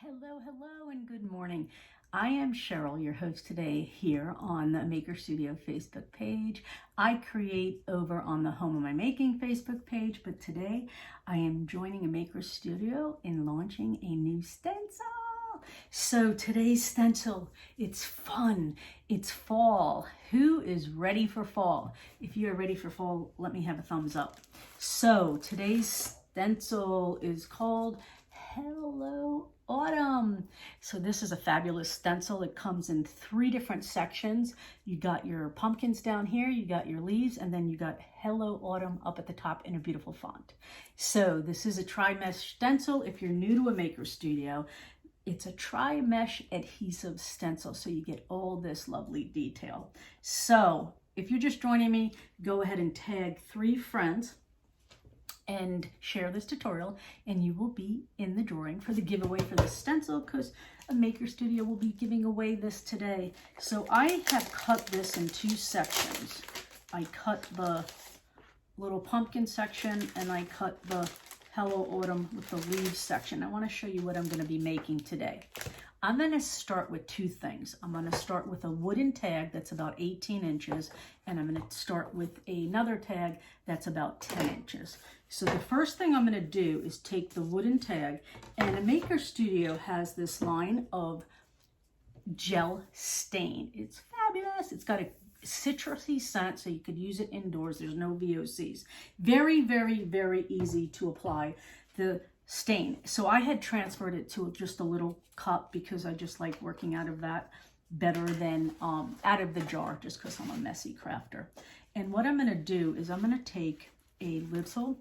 Hello, and good morning. I am Cheryl, your host today here on the Maker Studio Facebook page. I create over on the Home of My Making Facebook page, but today I am joining a Maker Studio in launching a new stencil. So today's stencil, it's fun, it's fall. Who is ready for fall? If you are ready for fall, let me have a thumbs up. So today's stencil is called Hello Autumn. So this is a fabulous stencil. It comes in 3 different sections. You got your pumpkins down here, you got your leaves, and then you got Hello Autumn up at the top in a beautiful font. So this is a tri-mesh stencil. If you're new to a Maker Studio, it's a tri-mesh adhesive stencil, so you get all this lovely detail. So if you're just joining me, go ahead and tag 3 friends and share this tutorial, and you will be in the drawing for the giveaway for the stencil, because a Maker Studio will be giving away this today. So I have cut this in 2 sections. I cut the little pumpkin section and I cut the Hello Autumn with the leaves section. I want to show you what I'm going to be making today. I'm going to start with 2 things. I'm going to start with a wooden tag that's about 18 inches, and I'm going to start with another tag that's about 10 inches. So the first thing I'm going to do is take the wooden tag, and a Maker Studio has this line of gel stain. It's fabulous. It's got a citrusy scent, so you could use it indoors. There's no VOCs. Very, very, very easy to apply the stain. So I had transferred it to just a little cup because I just like working out of that better than out of the jar, just because I'm a messy crafter. And what I'm going to do is I'm going to take a little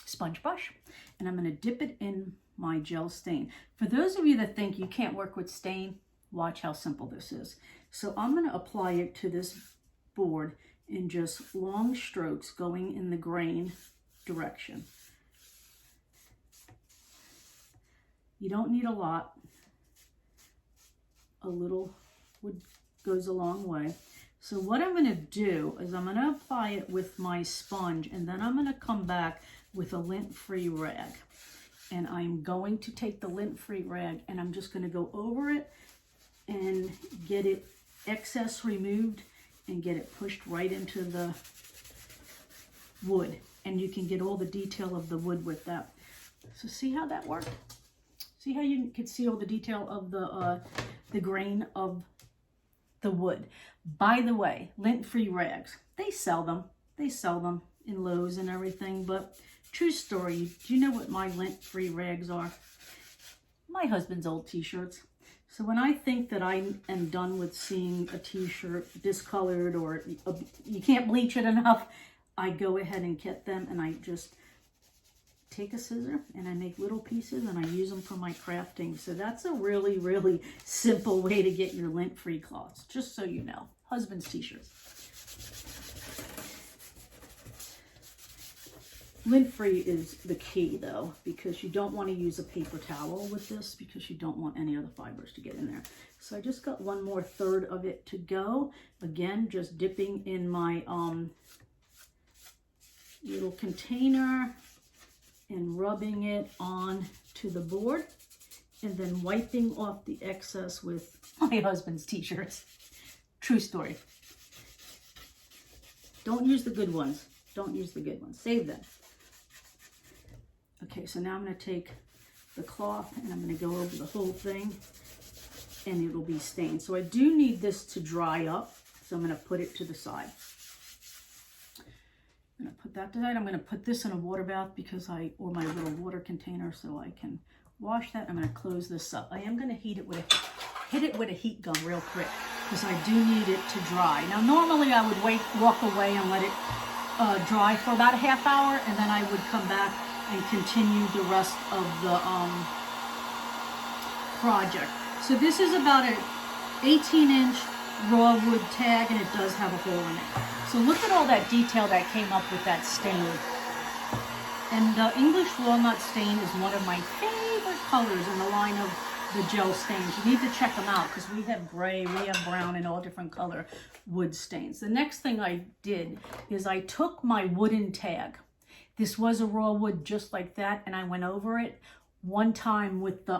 sponge brush and I'm going to dip it in my gel stain. For those of you that think you can't work with stain, watch how simple this is. So I'm going to apply it to this board in just long strokes going in the grain direction. You don't need a lot. A little goes a long way. So what I'm going to do is I'm going to apply it with my sponge, and then I'm going to come back with a lint-free rag. And I'm going to take the lint-free rag and I'm just going to go over it and get it excess removed and get it pushed right into the wood. And you can get all the detail of the wood with that. So see how that worked? See how you can see all the detail of the grain of the wood. By the way, lint-free rags, they sell them. They sell them in Lowe's and everything, but true story, do you know what my lint-free rags are? My husband's old t-shirts. So when I think that I am done with seeing a t-shirt discolored or you can't bleach it enough, I go ahead and get them and I just take a scissor and I make little pieces and I use them for my crafting. So that's a really, really simple way to get your lint-free cloths, just so you know. Husband's t-shirts. Lint-free is the key though, because you don't want to use a paper towel with this because you don't want any other fibers to get in there. So I just got 1 more third of it to go. Again, just dipping in my little container and rubbing it on to the board and then wiping off the excess with my husband's t-shirts. True story. Don't use the good ones. Don't use the good ones. Save them. Okay, so now I'm going to take the cloth and I'm going to go over the whole thing and it'll be stained. So I do need this to dry up, so I'm going to put it to the side. I'm going to put that to the side. I'm going to put this in a water bath or my little water container so I can wash that. I'm going to close this up. I am going to hit it with a heat gun real quick because I do need it to dry. Now normally I would walk away and let it dry for about a half hour, and then I would come back and continue the rest of the project. So this is about an 18-inch raw wood tag, and it does have a hole in it. So look at all that detail that came up with that stain. And the English walnut stain is one of my favorite colors in the line of the gel stains. You need to check them out because we have gray, we have brown, and all different color wood stains. The next thing I did is I took my wooden tag. This was a raw wood just like that, and I went over it one time with the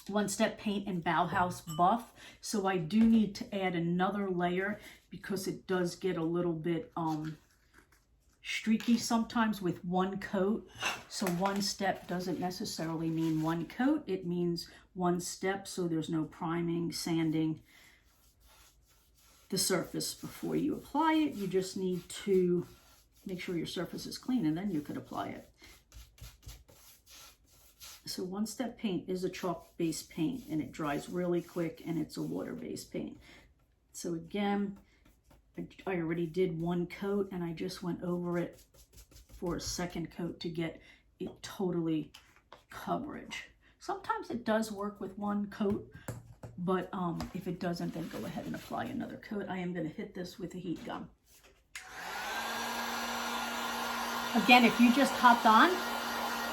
One Step Paint and Bauhaus Buff. So I do need to add another layer because it does get a little bit streaky sometimes with one coat. So one step doesn't necessarily mean one coat. It means one step, so there's no priming, sanding the surface before you apply it. You just need to make sure your surface is clean, and then you could apply it. So One Step Paint is a chalk-based paint, and it dries really quick, and it's a water-based paint. So again, I already did one coat, and I just went over it for a second coat to get it totally coverage. Sometimes it does work with one coat, but if it doesn't, then go ahead and apply another coat. I am going to hit this with a heat gun. Again, if you just hopped on,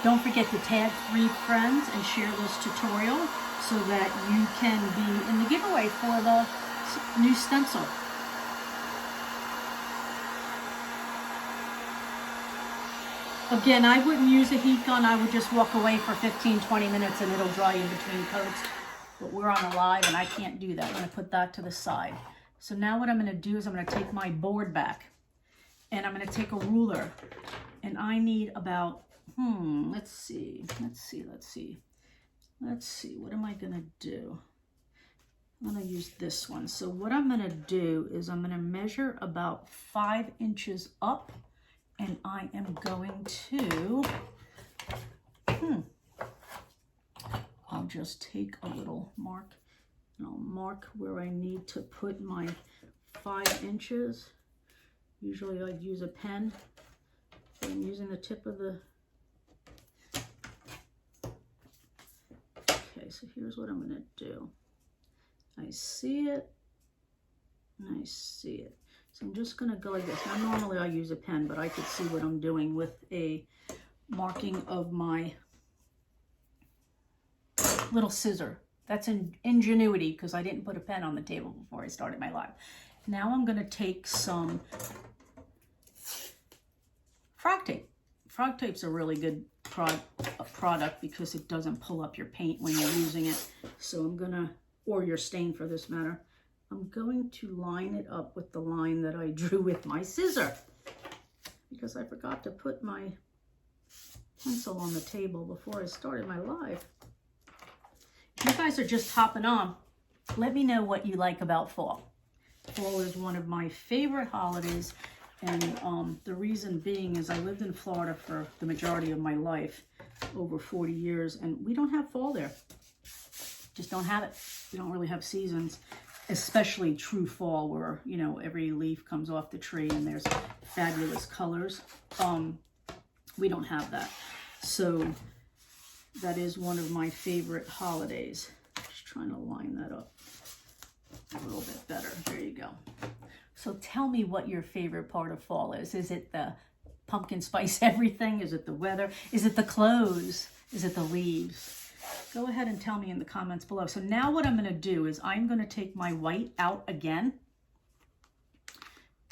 don't forget to tag 3 friends and share this tutorial so that you can be in the giveaway for the new stencil. Again, I wouldn't use a heat gun. I would just walk away for 15-20 minutes and it'll dry in between coats. But we're on a live and I can't do that. I'm going to put that to the side. So now what I'm going to do is I'm going to take my board back and I'm going to take a ruler, and I need about, let's see, what am I going to do? I'm going to use this one. So what I'm going to do is I'm going to measure about 5 inches up, and I am going to, I'll just take a little mark, and I'll mark where I need to put my 5 inches. Usually I'd use a pen, but I'm using the tip of the, okay, so here's what I'm going to do. I see it, and I see it. So I'm just going to go like this. Now normally I use a pen, but I could see what I'm doing with a marking of my little scissor. That's an ingenuity because I didn't put a pen on the table before I started my live. Now I'm going to take some frog tape. Frog tape's a really good product because it doesn't pull up your paint when you're using it. So I'm going to, or your stain for this matter, I'm going to line it up with the line that I drew with my scissor because I forgot to put my pencil on the table before I started my live. If you guys are just hopping on, let me know what you like about fall. Fall is one of my favorite holidays, and the reason being is I lived in Florida for the majority of my life, over 40 years, and we don't have fall there. Just don't have it. We don't really have seasons, especially true fall where, you know, every leaf comes off the tree and there's fabulous colors. We don't have that. So that is one of my favorite holidays. Just trying to line that up a little bit better. There you go. So tell me what your favorite part of fall is. Is it the pumpkin spice everything? Is it the weather? Is it the clothes? Is it the leaves? Go ahead and tell me in the comments below. So now what I'm going to do is I'm going to take my white out again.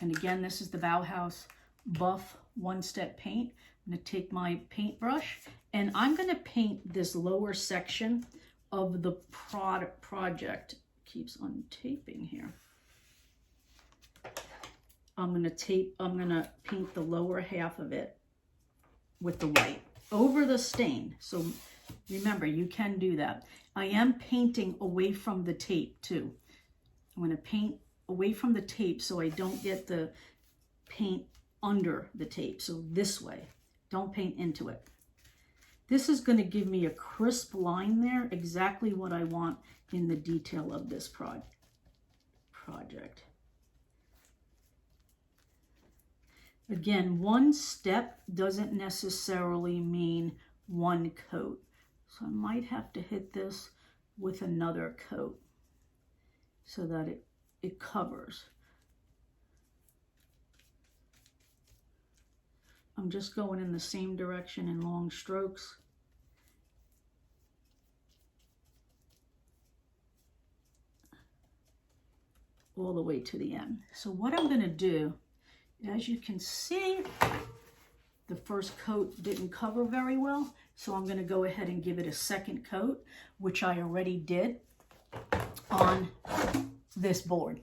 And again, this is the Bauhaus Buff One Step Paint. I'm going to take my paintbrush and I'm going to paint this lower section of the project. Keeps untaping here. I'm going to paint the lower half of it with the white over the stain. So remember, you can do that. I am painting away from the tape too. I'm going to paint away from the tape so I don't get the paint under the tape. So this way, don't paint into it. This is going to give me a crisp line there, exactly what I want in the detail of this project. Again, one step doesn't necessarily mean one coat. So I might have to hit this with another coat so that it covers. I'm just going in the same direction in long strokes. All the way to the end. So what I'm going to do, as you can see, the first coat didn't cover very well. So I'm going to go ahead and give it a second coat, which I already did on this board.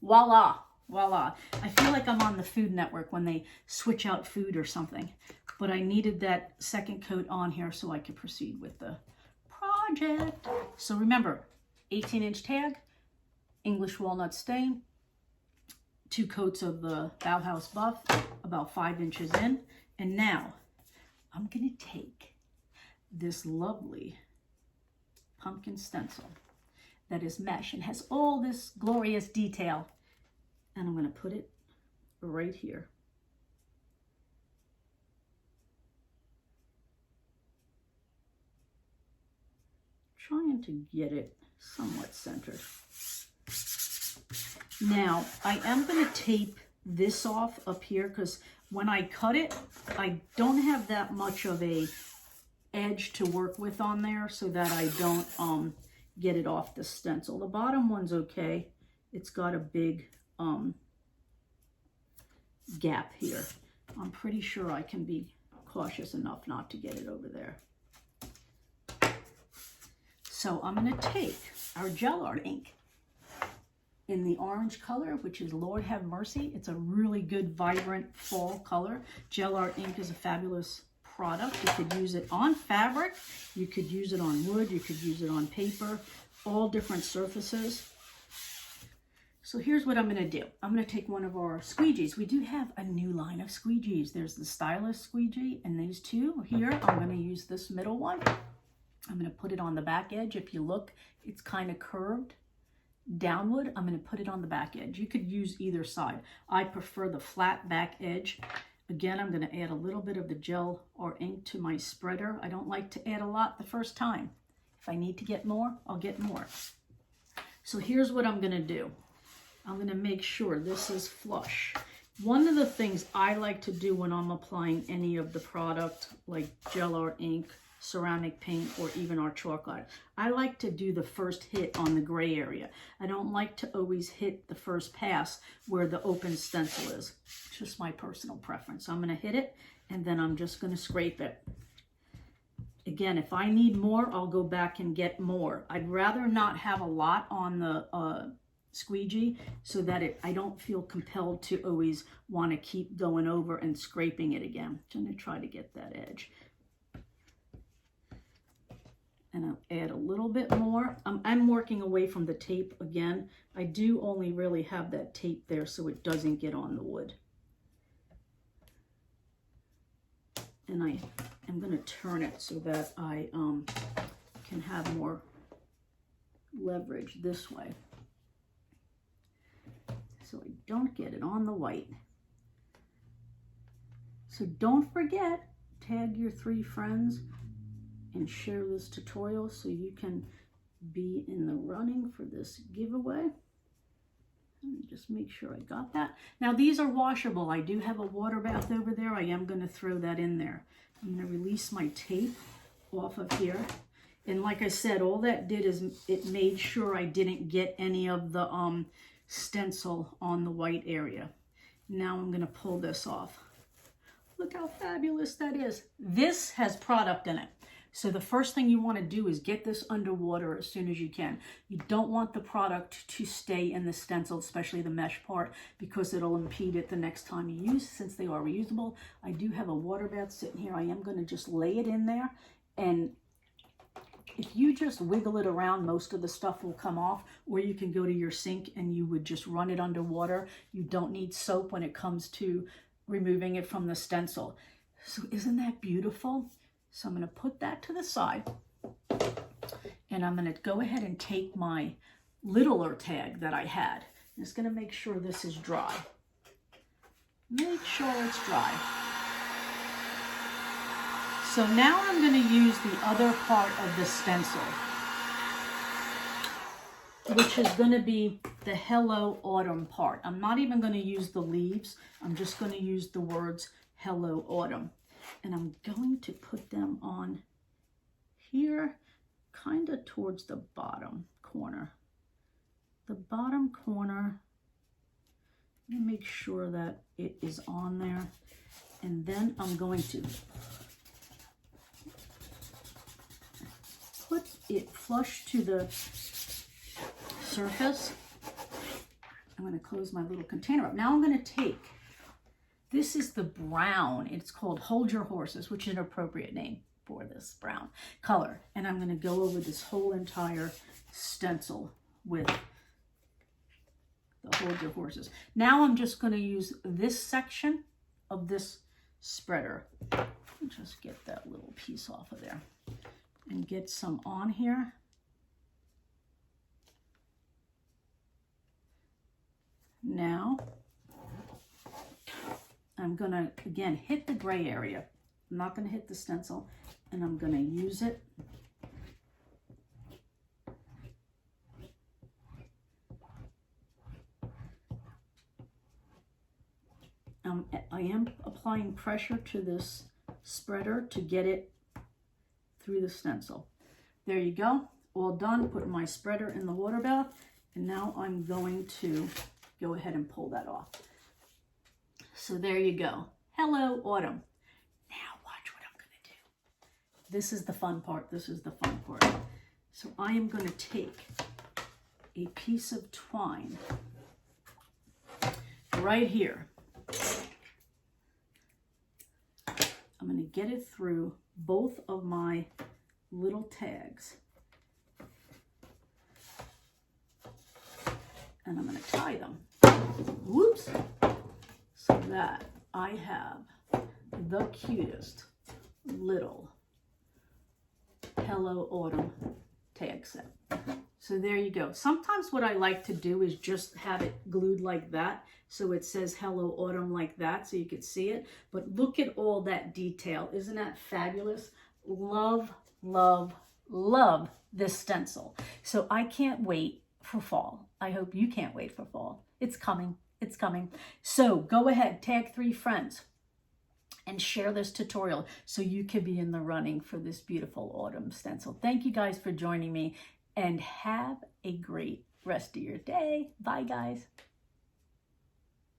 Voila, voila. I feel like I'm on the Food Network when they switch out food or something. But I needed that second coat on here so I could proceed with the project. So remember, 18-inch tag, English walnut stain, 2 coats of the Bauhaus Buff, about 5 inches in. And now I'm going to take this lovely pumpkin stencil that is mesh and has all this glorious detail, and I'm going to put it right here. Trying to get it somewhat centered. Now I am going to tape this off up here because when I cut it, I don't have that much of a edge to work with on there so that I don't get it off the stencil. The bottom one's okay. It's got a big gap here. I'm pretty sure I can be cautious enough not to get it over there. So I'm going to take our gel art ink in the orange color, which is Lord Have Mercy. It's a really good, vibrant fall color. Gel art ink is a fabulous product. You could use it on fabric, you could use it on wood, you could use it on paper, all different surfaces. So here's what I'm going to do. I'm going to take one of our squeegees. We do have a new line of squeegees. There's the Stylus Squeegee and these two here. I'm going to use this middle one. I'm going to put it on the back edge. If you look, it's kind of curved downward. I'm going to put it on the back edge. You could use either side. I prefer the flat back edge. Again, I'm going to add a little bit of the gel or ink to my spreader. I don't like to add a lot the first time. If I need to get more, I'll get more. So here's what I'm going to do. I'm going to make sure this is flush. One of the things I like to do when I'm applying any of the product, like gel art ink, ceramic paint, or even our chalk art, I like to do the first hit on the gray area. I don't like to always hit the first pass where the open stencil is. It's just my personal preference. I'm going to hit it and then I'm just going to scrape it. Again, if I need more, I'll go back and get more. I'd rather not have a lot on the squeegee so that I don't feel compelled to always want to keep going over and scraping it again. I'm going to try to get that edge. And I'll add a little bit more. I'm working away from the tape again. I do only really have that tape there so it doesn't get on the wood. And I am going to turn it so that I can have more leverage this way. So I don't get it on the white. So don't forget, tag your 3 friends and share this tutorial so you can be in the running for this giveaway. Let me just make sure I got that. Now these are washable. I do have a water bath over there. I am going to throw that in there. I'm going to release my tape off of here. And like I said, all that did is it made sure I didn't get any of the stencil on the white area. Now I'm going to pull this off. Look how fabulous that is. This has product in it. So the first thing you want to do is get this underwater as soon as you can. You don't want the product to stay in the stencil, especially the mesh part, because it'll impede it the next time you use, since they are reusable. I do have a water bath sitting here. I am going to just lay it in there, and if you just wiggle it around, most of the stuff will come off, or you can go to your sink and you would just run it underwater. You don't need soap when it comes to removing it from the stencil. So isn't that beautiful? So I'm going to put that to the side, and I'm going to go ahead and take my littler tag that I had. I'm just going to make sure this is dry. Make sure it's dry. So now I'm going to use the other part of the stencil, which is going to be the Hello Autumn part. I'm not even going to use the leaves. I'm just going to use the words Hello Autumn. And I'm going to put them on here, kind of towards the bottom corner. The bottom corner, let me make sure that it is on there. And then I'm going to flush to the surface. I'm going to close my little container up. Now I'm going to take, this is the brown. It's called Hold Your Horses, which is an appropriate name for this brown color. And I'm going to go over this whole entire stencil with the Hold Your Horses. Now I'm just going to use this section of this spreader. Just get that little piece off of there and get some on here. Now I'm going to again hit the gray area. I'm not going to hit the stencil, and I'm going to use it I am applying pressure to this spreader to get it through the stencil. There you go, all done. Put my spreader in the water bath, and now I'm going to go ahead and pull that off. So there you go. Hello, autumn. Now watch what I'm going to do. This is the fun part. This is the fun part. So I am going to take a piece of twine right here. I'm going to get it through both of my little tags. And I'm going to tie them. Whoops. So that I have the cutest little Hello Autumn tag set. So there you go. Sometimes what I like to do is just have it glued like that, so it says Hello Autumn like that, so you can see it. But look at all that detail. Isn't that fabulous? Love, love, love this stencil. So I can't wait for fall. I hope you can't wait for fall. It's coming. It's coming. So go ahead, tag 3 friends and share this tutorial so you can be in the running for this beautiful autumn stencil. Thank you guys for joining me, and have a great rest of your day. Bye, guys.